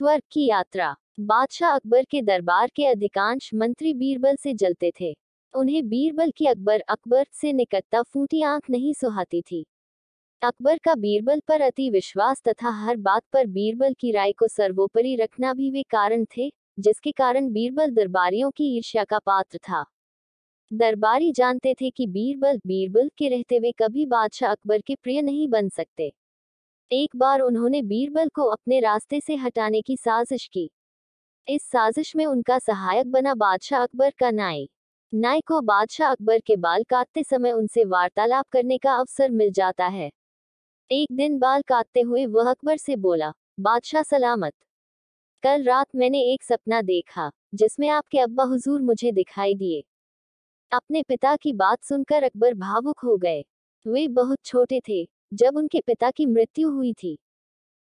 स्वर्ग की यात्रा। बादशाह अकबर के दरबार के अधिकांश मंत्री बीरबल से जलते थे। उन्हें बीरबल की अकबर से निकटता फूटी आंख नहीं सुहाती थी। अकबर का बीरबल पर अति विश्वास तथा हर बात पर बीरबल की राय को सर्वोपरि रखना भी वे कारण थे, जिसके कारण बीरबल दरबारियों की ईर्ष्या का पात्र था। दरबारी जानते थे कि बीरबल के रहते हुए कभी बादशाह अकबर के प्रिय नहीं बन सकते। एक बार उन्होंने बीरबल को अपने रास्ते से हटाने की साजिश की। इस साजिश में उनका सहायक बना बादशाह अकबर का नाई। नाई को बादशाह अकबर के बाल काटते समय उनसे वार्तालाप करने का अवसर मिल जाता है। एक दिन बाल काटते हुए वह अकबर से बोला, बादशाह सलामत। कल रात मैंने एक सपना देखा, जिसमें आपके अब्बा हुजूर मुझे दिखाई दिए। अपने पिता की बात सुनकर अकबर भावुक हो गए। वे बहुत छोटे थे जब उनके पिता की मृत्यु हुई थी।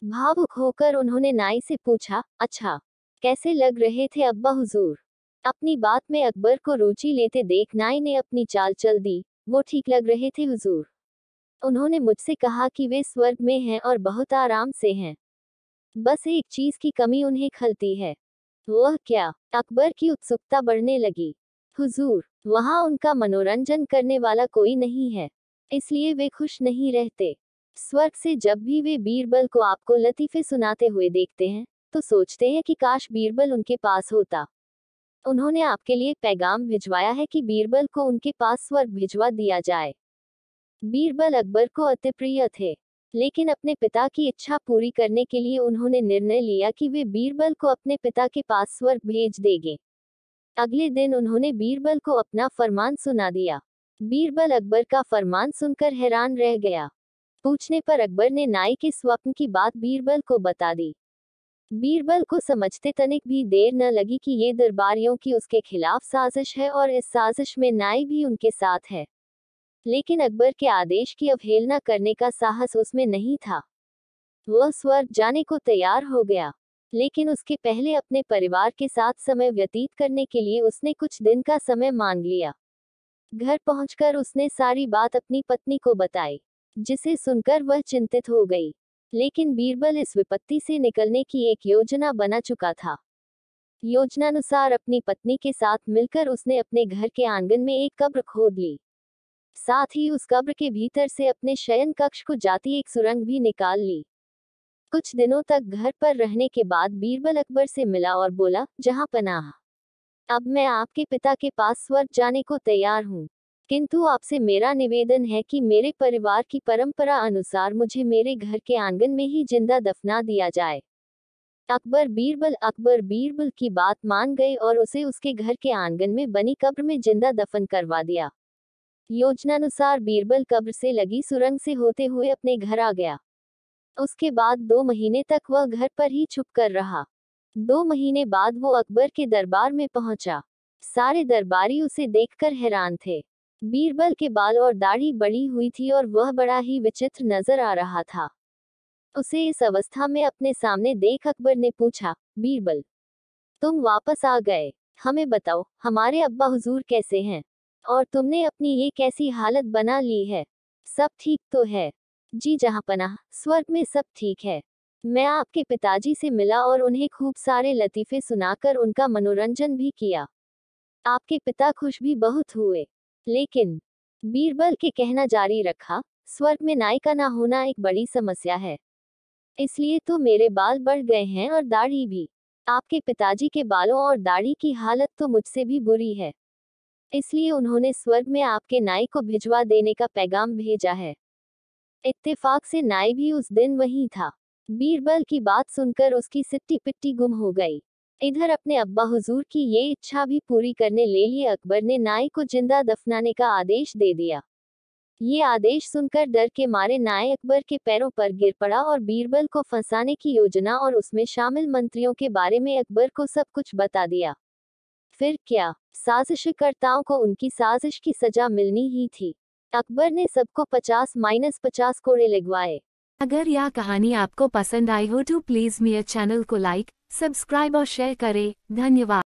भावुक होकर उन्होंने नाई से पूछा, अच्छा, कैसे लग रहे थे अब्बा हुजूर? अपनी बात में अकबर को रुचि लेते देख नाई ने अपनी चाल चल दी, वो ठीक लग रहे थे हुजूर। उन्होंने मुझसे कहा कि वे स्वर्ग में हैं और बहुत आराम से हैं। बस एक चीज की कमी उन्हें खलती है। वह क्या? अकबर की उत्सुकता बढ़ने लगी। हुजूर, वहां उनका मनोरंजन करने वाला कोई नहीं है, इसलिए वे खुश नहीं रहते। स्वर्ग से जब भी वे बीरबल को आपको लतीफे सुनाते हुए देखते हैं, तो सोचते हैं कि काश बीरबल उनके पास होता। उन्होंने आपके लिए पैगाम भिजवाया है कि बीरबल को उनके पास स्वर्ग भिजवा दिया जाए। बीरबल अकबर को अति प्रिय थे, लेकिन अपने पिता की इच्छा पूरी करने के लिए उन्होंने निर्णय लिया कि वे बीरबल को अपने पिता के पास स्वर्ग भेज देंगे। अगले दिन उन्होंने बीरबल को अपना फरमान सुना दिया। बीरबल अकबर का फरमान सुनकर हैरान रह गया। पूछने पर अकबर ने नाई के स्वप्न की बात बीरबल को बता दी। बीरबल को समझते तनिक भी देर न लगी कि ये दरबारियों की उसके खिलाफ साजिश है और इस साजिश में नाई भी उनके साथ है। लेकिन अकबर के आदेश की अवहेलना करने का साहस उसमें नहीं था। वह स्वर्ग जाने को तैयार हो गया, लेकिन उसके पहले अपने परिवार के साथ समय व्यतीत करने के लिए उसने कुछ दिन का समय मांग लिया। घर पहुंचकर उसने सारी बात अपनी पत्नी को बताई, जिसे सुनकर वह चिंतित हो गई। लेकिन बीरबल इस विपत्ति से निकलने की एक योजना बना चुका था। योजनानुसार अपनी पत्नी के साथ मिलकर उसने अपने घर के आंगन में एक कब्र खोद ली। साथ ही उस कब्र के भीतर से अपने शयन कक्ष को जाती एक सुरंग भी निकाल ली। कुछ दिनों तक घर पर रहने के बाद बीरबल अकबर से मिला और बोला, जहां पनाह, अब मैं आपके पिता के पास स्वर्ग जाने को तैयार हूँ, किंतु आपसे मेरा निवेदन है कि मेरे परिवार की परंपरा अनुसार मुझे मेरे घर के आंगन में ही जिंदा दफना दिया जाए। अकबर बीरबल की बात मान गए और उसे उसके घर के आंगन में बनी कब्र में जिंदा दफन करवा दिया। योजनानुसार बीरबल कब्र से लगी सुरंग से होते हुए अपने घर आ गया। उसके बाद 2 महीने तक वह घर पर ही छुप कर रहा। 2 महीने बाद वो अकबर के दरबार में पहुंचा। सारे दरबारी उसे देखकर हैरान थे। बीरबल के बाल और दाढ़ी बड़ी हुई थी और वह बड़ा ही विचित्र नजर आ रहा था। उसे इस अवस्था में अपने सामने देख अकबर ने पूछा, बीरबल, तुम वापस आ गए, हमें बताओ, हमारे अब्बा हुजूर कैसे हैं? और तुमने अपनी ये कैसी हालत बना ली है? सब ठीक तो है? जी जहांपनाह, स्वर्ग में सब ठीक है। मैं आपके पिताजी से मिला और उन्हें खूब सारे लतीफे सुनाकर उनका मनोरंजन भी किया। आपके पिता खुश भी बहुत हुए। लेकिन बीरबल के कहना जारी रखा, स्वर्ग में नाई का ना होना एक बड़ी समस्या है, इसलिए तो मेरे बाल बढ़ गए हैं और दाढ़ी भी। आपके पिताजी के बालों और दाढ़ी की हालत तो मुझसे भी बुरी है, इसलिए उन्होंने स्वर्ग में आपके नाई को भिजवा देने का पैगाम भेजा है। इत्तेफाक से नाई भी उस दिन वहीं था। बीरबल की बात सुनकर उसकी सिट्टी पिट्टी गुम हो गई। इधर अपने अब्बा हुजूर की ये इच्छा भी पूरी करने ले लिए अकबर ने नाई को जिंदा दफनाने का आदेश दे दिया। ये आदेश सुनकर डर के मारे नाई अकबर के पैरों पर गिर पड़ा और बीरबल को फंसाने की योजना और उसमें शामिल मंत्रियों के बारे में अकबर को सब कुछ बता दिया। फिर क्या, साजिशकर्ताओं को उनकी साजिश की सजा मिलनी ही थी। अकबर ने सबको 50-50 कोड़े लगवाए। अगर यह कहानी आपको पसंद आई हो तो प्लीज़ मेरे चैनल को लाइक, सब्सक्राइब और शेयर करें। धन्यवाद।